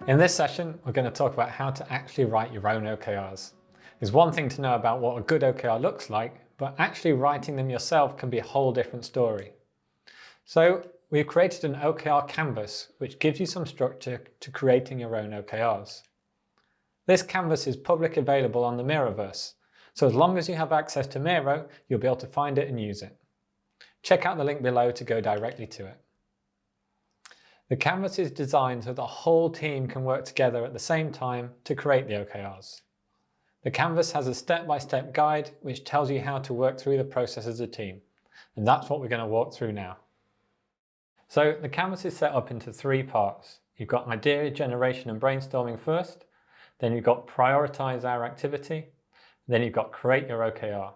In this session, we're going to talk about how to actually write your own OKRs. There's one thing to know about what a good OKR looks like, but actually writing them yourself can be a whole different story. So we've created an OKR Canvas, which gives you some structure to creating your own OKRs. This canvas is publicly available on the Miroverse, so as long as you have access to Miro, you'll be able to find it and use it. Check out the link below to go directly to it. The canvas is designed so the whole team can work together at the same time to create the OKRs. The canvas has a step-by-step guide which tells you how to work through the process as a team, and that's what we're going to walk through now. So the canvas is set up into three parts. You've got idea generation and brainstorming first, then you've got prioritize our activity, then you've got create your OKR.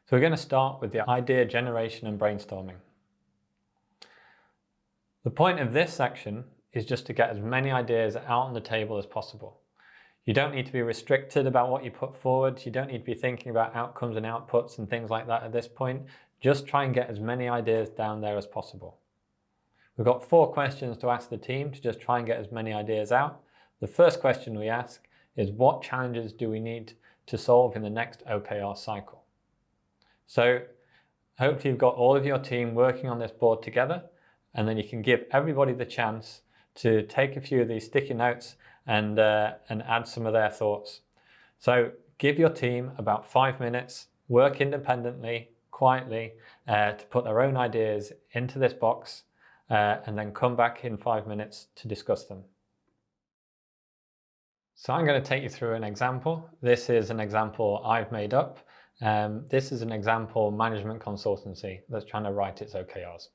So we're going to start with the idea generation and brainstorming. The point of this section is just to get as many ideas out on the table as possible. You don't need to be restricted about what you put forward. You don't need to be thinking about outcomes and outputs and things like that at this point. Just try and get as many ideas down there as possible. We've got 4 questions to ask the team to just try and get as many ideas out. The first question we ask is, what challenges do we need to solve in the next OKR cycle? So hopefully you've got all of your team working on this board together, and then you can give everybody the chance to take a few of these sticky notes and add some of their thoughts. So give your team about 5 minutes, work independently, quietly, to put their own ideas into this box, and then come back in 5 minutes to discuss them. So I'm going to take you through an example. This is an example I've made up. This is an example management consultancy that's trying to write its OKRs.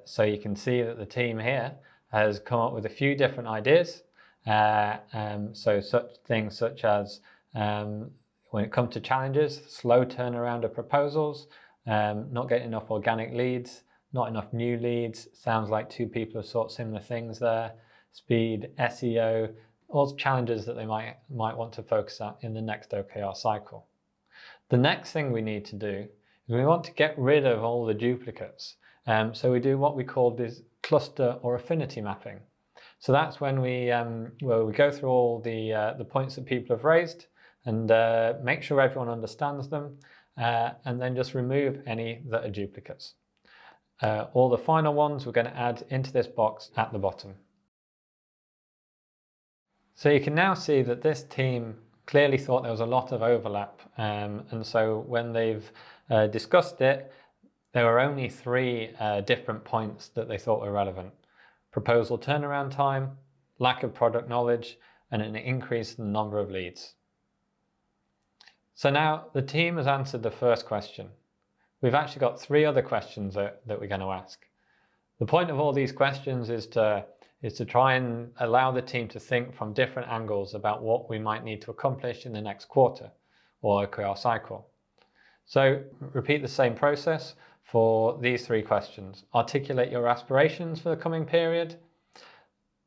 So you can see that the team here has come up with a few different ideas. So such things such as when it comes to challenges, slow turnaround of proposals, not getting enough organic leads, not enough new leads. Sounds like 2 people have sought similar things there. Speed, SEO, all challenges that they might want to focus on in the next OKR cycle. The next thing we need to do is we want to get rid of all the duplicates. So we do what we call this cluster or affinity mapping. So that's when we go through all the points that people have raised and make sure everyone understands them, and then just remove any that are duplicates. All the final ones we're going to add into this box at the bottom. So you can now see that this team clearly thought there was a lot of overlap, and so when they've discussed it, there were only 3 different points that they thought were relevant: proposal turnaround time, lack of product knowledge, and an increase in the number of leads. So now the team has answered the first question. We've actually got 3 other questions that we're going to ask. The point of all these questions is to try and allow the team to think from different angles about what we might need to accomplish in the next quarter or OKR cycle. So repeat the same process for these 3 questions. Articulate your aspirations for the coming period.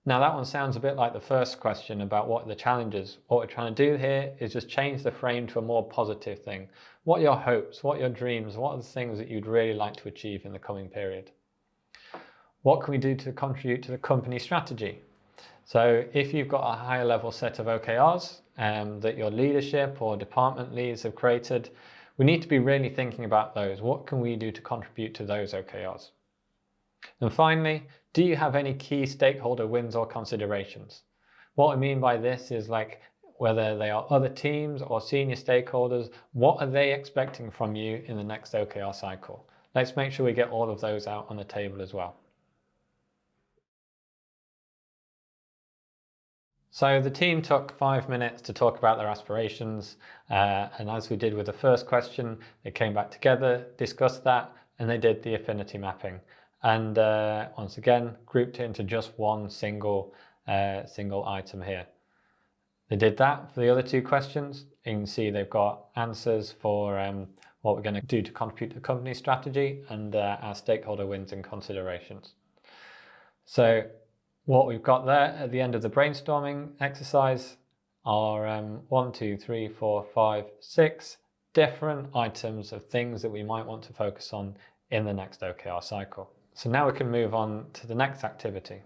Now that one sounds a bit like the first question about what the challenges. What we're trying to do here is just change the frame to a more positive thing. What are your hopes? What are your dreams? What are the things that you'd really like to achieve in the coming period? What can we do to contribute to the company strategy? So if you've got a higher level set of OKRs that your leadership or department leads have created, we need to be really thinking about those. What can we do to contribute to those OKRs? And finally, do you have any key stakeholder wins or considerations? What I mean by this is like whether they are other teams or senior stakeholders, what are they expecting from you in the next OKR cycle? Let's make sure we get all of those out on the table as well. So the team took 5 minutes to talk about their aspirations, and as we did with the first question, they came back together, discussed that, and they did the affinity mapping. And once again, grouped it into just one single item here. They did that for the other 2 questions. You can see they've got answers for what we're going to do to contribute to the company strategy and our stakeholder wins and considerations. So what we've got there at the end of the brainstorming exercise are 1, 2, 3, 4, 5, 6 different items of things that we might want to focus on in the next OKR cycle. So now we can move on to the next activity.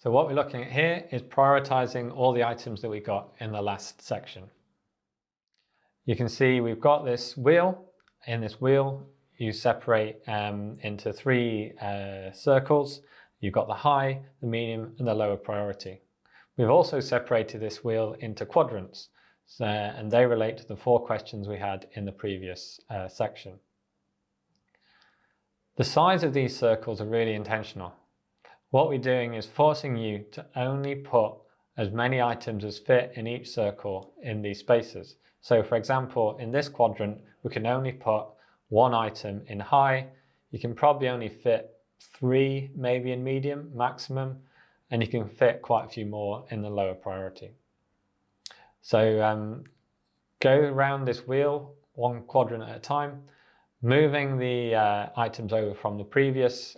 So what we're looking at here is prioritizing all the items that we got in the last section. You can see we've got this wheel. In this wheel, you separate into three circles. You've got the high, the medium, and the lower priority. We've also separated this wheel into quadrants, and they relate to the 4 questions we had in the previous section. The size of these circles are really intentional. What we're doing is forcing you to only put as many items as fit in each circle in these spaces. So for example, in this quadrant, we can only put 1 item in high. You can probably only fit 3 maybe in medium maximum, and you can fit quite a few more in the lower priority. So go around this wheel 1 quadrant at a time, moving the items over from the previous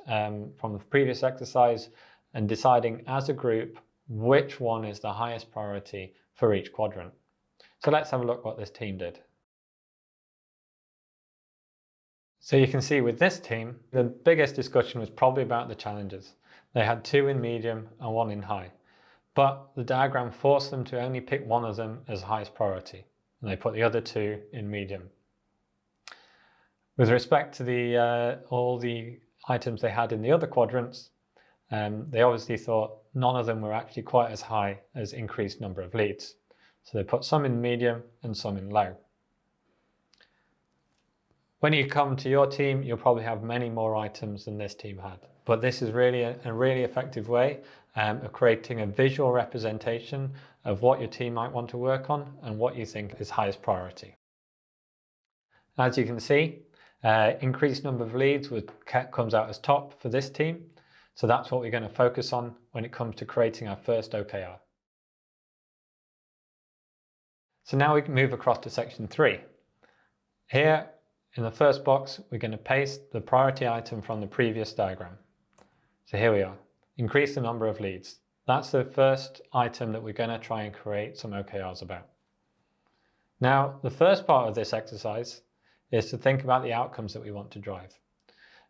exercise and deciding as a group which one is the highest priority for each quadrant. So let's have a look what this team did. So you can see with this team, the biggest discussion was probably about the challenges. They had 2 in medium and 1 in high, but the diagram forced them to only pick one of them as highest priority, and they put the other 2 in medium. With respect to all the items they had in the other quadrants, they obviously thought none of them were actually quite as high as increased number of leads. So they put some in medium and some in low. When you come to your team, you'll probably have many more items than this team had. But this is really a really effective way of creating a visual representation of what your team might want to work on and what you think is highest priority. As you can see, increased number of leads comes out as top for this team. So that's what we're going to focus on when it comes to creating our first OKR. So now we can move across to section 3. Here in the first box, we're going to paste the priority item from the previous diagram. So here we are, increase the number of leads. That's the first item that we're going to try and create some OKRs about. Now, the first part of this exercise is to think about the outcomes that we want to drive.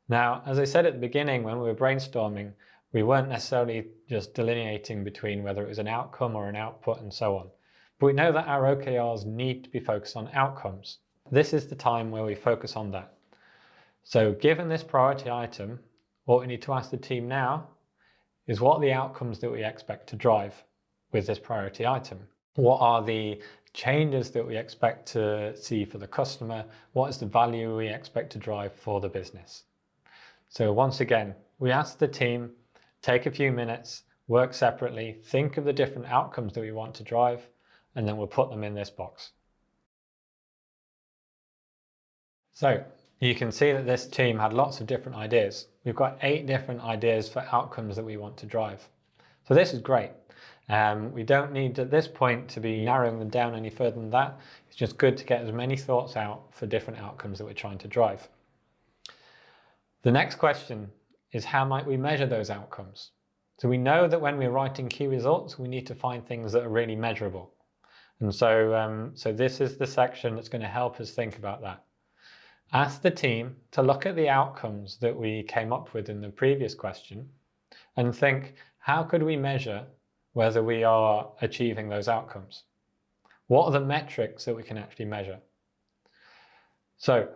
Now, as I said at the beginning, when we were brainstorming, we weren't necessarily just delineating between whether it was an outcome or an output and so on. But we know that our OKRs need to be focused on outcomes. This is the time where we focus on that. So given this priority item, what we need to ask the team now is what are the outcomes that we expect to drive with this priority item? What are the changes that we expect to see for the customer? What is the value we expect to drive for the business? So once again, we ask the team, take a few minutes, work separately, think of the different outcomes that we want to drive, and then we'll put them in this box. So you can see that this team had lots of different ideas. We've got 8 different ideas for outcomes that we want to drive. So this is great. We don't need at this point to be narrowing them down any further than that. It's just good to get as many thoughts out for different outcomes that we're trying to drive. The next question is how might we measure those outcomes? So we know that when we're writing key results, we need to find things that are really measurable. And so this is the section that's going to help us think about that. Ask the team to look at the outcomes that we came up with in the previous question and think, how could we measure whether we are achieving those outcomes? What are the metrics that we can actually measure? So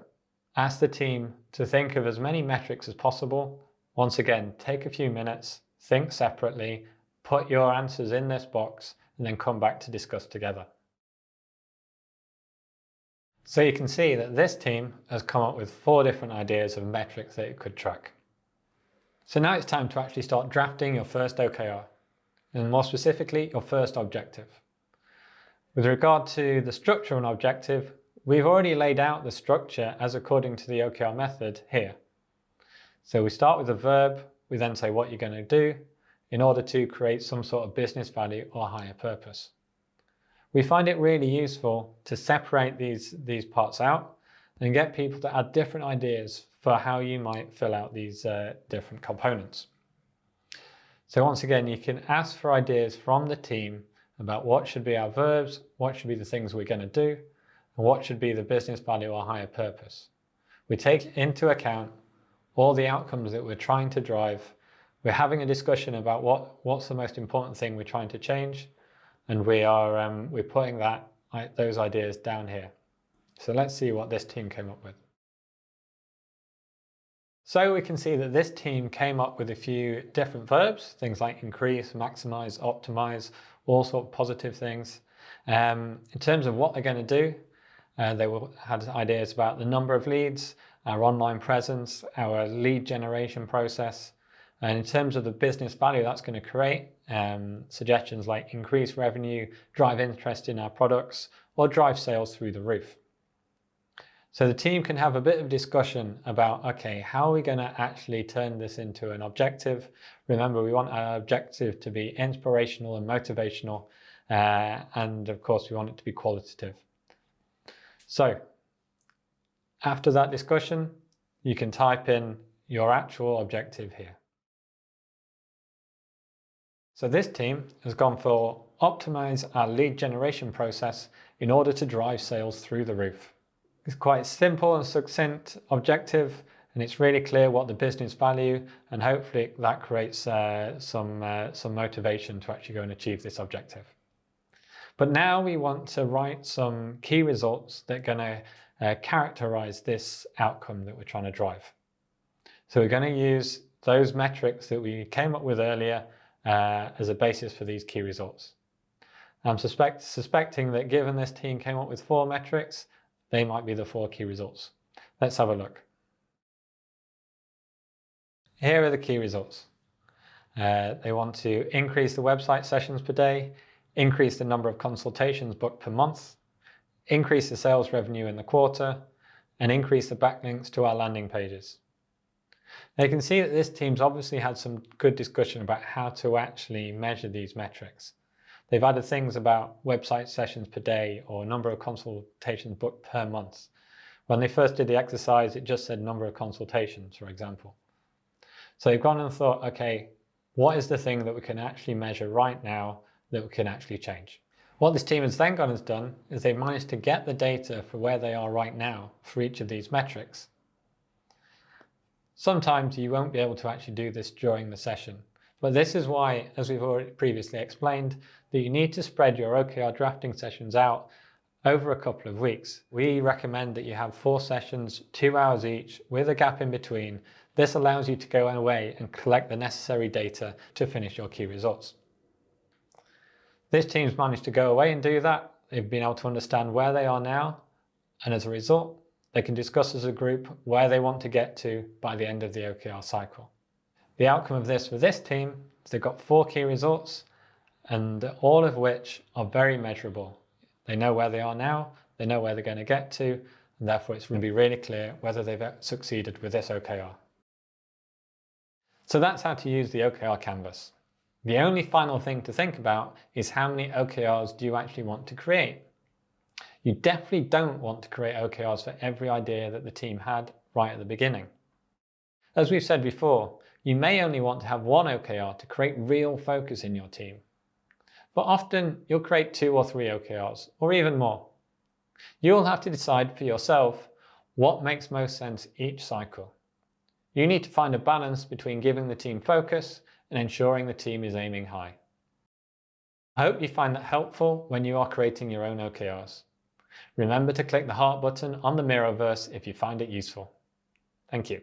ask the team to think of as many metrics as possible. Once again, take a few minutes, think separately, put your answers in this box, and then come back to discuss together. So you can see that this team has come up with 4 different ideas of metrics that it could track. So now it's time to actually start drafting your first OKR, and more specifically, your first objective. With regard to the structure of an objective, we've already laid out the structure as according to the OKR method here. So we start with a verb, we then say what you're going to do in order to create some sort of business value or higher purpose. We find it really useful to separate these parts out and get people to add different ideas for how you might fill out these different components. So once again, you can ask for ideas from the team about what should be our verbs, what should be the things we're going to do, and what should be the business value or higher purpose. We take into account all the outcomes that we're trying to drive We're having a discussion about what's the most important thing we're trying to change, and we're putting those ideas down here. So let's see what this team came up with. So we can see that this team came up with a few different verbs, things like increase, maximize, optimize, all sort of positive things. In terms of what they're going to do, they had ideas about the number of leads, our online presence, our lead generation process. And in terms of the business value that's going to create, suggestions like increase revenue, drive interest in our products, or drive sales through the roof. So the team can have a bit of discussion about, okay, how are we going to actually turn this into an objective? Remember, we want our objective to be inspirational and motivational, and of course we want it to be qualitative. So after that discussion, you can type in your actual objective here. So this team has gone for optimize our lead generation process in order to drive sales through the roof. It's quite simple and succinct objective, and it's really clear what the business value, and hopefully that creates some motivation to actually go and achieve this objective. But now we want to write some key results that are going to characterize this outcome that we're trying to drive. So we're going to use those metrics that we came up with earlier as a basis for these key results. I'm suspecting that given this team came up with 4 metrics, they might be the 4 key results. Let's have a look. Here are the key results. They want to increase the website sessions per day, increase the number of consultations booked per month, increase the sales revenue in the quarter, and increase the backlinks to our landing pages. Now you can see that this team's obviously had some good discussion about how to actually measure these metrics. They've added things about website sessions per day or number of consultations booked per month. When they first did the exercise, it just said number of consultations, for example. So they've gone and thought, okay, what is the thing that we can actually measure right now that we can actually change? What this team has then gone and done is they've managed to get the data for where they are right now for each of these metrics. Sometimes you won't be able to actually do this during the session, but this is why, as we've already previously explained, that you need to spread your OKR drafting sessions out over a couple of weeks. We recommend that you have 4 sessions, 2 hours each, with a gap in between. This allows you to go away and collect the necessary data to finish your key results. This team's managed to go away and do that. They've been able to understand where they are now, and as a result, they can discuss as a group where they want to get to by the end of the OKR cycle. The outcome of this for this team is they've got 4 key results, and all of which are very measurable. They know where they are now, they know where they're going to get to, and therefore it's going to be really clear whether they've succeeded with this OKR. So that's how to use the OKR Canvas. The only final thing to think about is how many OKRs do you actually want to create? You definitely don't want to create OKRs for every idea that the team had right at the beginning. As we've said before, you may only want to have 1 OKR to create real focus in your team. But often you'll create 2 or 3 OKRs, or even more. You'll have to decide for yourself what makes most sense each cycle. You need to find a balance between giving the team focus and ensuring the team is aiming high. I hope you find that helpful when you are creating your own OKRs. Remember to click the heart button on the Miroverse if you find it useful. Thank you.